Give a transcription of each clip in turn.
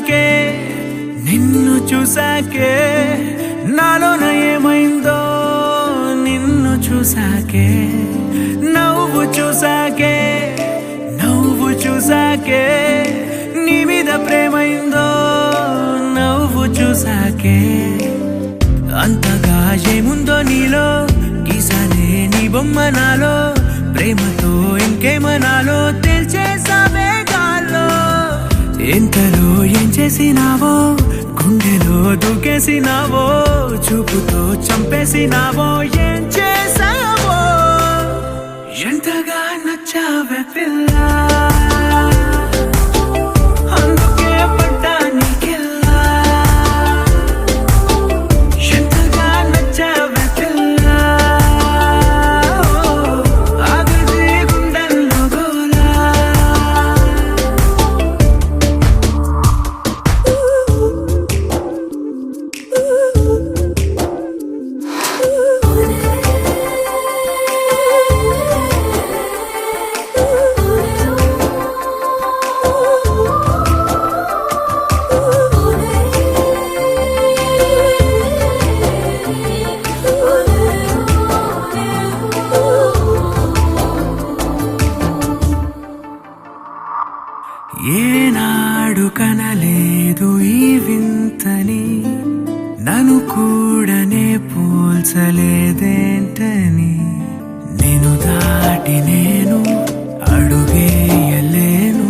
చూసాకే నిన్ను చూసాకే నాలోన ఏమైందో నిన్ను చూసాకే నవ్వు చూసాకే నీ మీద ప్రేమైందో నవ్వు చూసాకే అంతగా ఏముందో నీలో గీసానే నీ బొమ్మ నాలో ప్రేమతో ఇంకేమనాలో తెలిచేసావే గాల్లో ఎంతలో ఏం చేసినావో గుండెలో దూకేసినావో చూపుతో చంపేసినావో ఏం చేసావో ఎంతగా నచ్చావే పిల్ల ఏనాడు కనలేదు ఈ వింతని నన్ను కూడానే పోల్చలేదేంటని నేను దాటి నేను అడుగేయలేను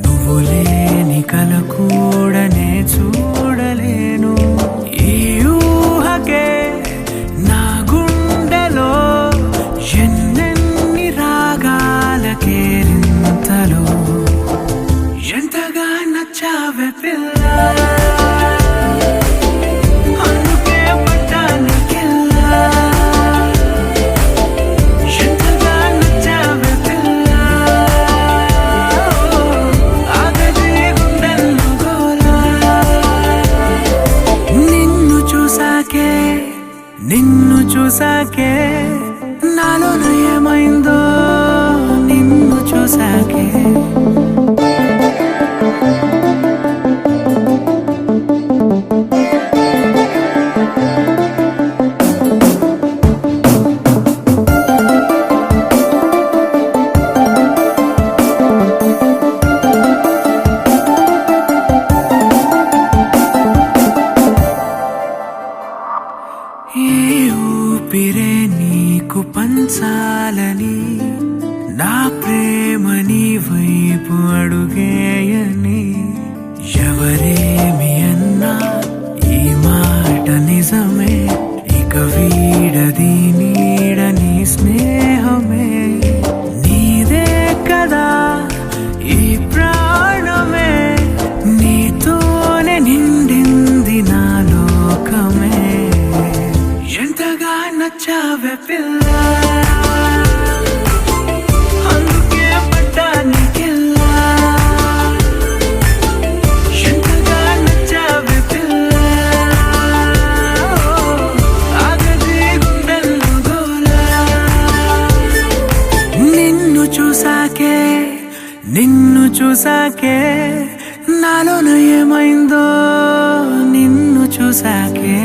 నువ్వు లేని కల కూడానే చూడలేను ఈ ఊహకే నా గుండెలో ఎన్నెన్ని రాగాలకేరింతలో ఎంతగా నచ్చావే పిల్ల అందుకే పట్టానికెళ్ళా ఎంతగా నచ్చావే పిల్ల ఆగదే గుండెల్లో గోలా నిన్ను చూసాకే నాలోన ఏమైందో నిన్ను చూసాకే ఏ ఊపిరే నీకు పంచాలని నా ప్రేమ నీ వైపు అడుగేయని ఎవరేమి అన్నా ఈ మాట నిజమే ఇక వీడది నీడని స్నేహమే నీదే కదా ఈ ప్రాణమే నీతోనే నిండింది నా లోకమే ఎంతగా నచ్చావే పిల్ల అందుకే పట్టానికెళ్ళా ఎంతగా నచ్చావే పిల్ల ఆగదే గుండెల్లో గోలా నిన్ను చూసాకే నాలోన ఏమైందో నిన్ను చూసాకే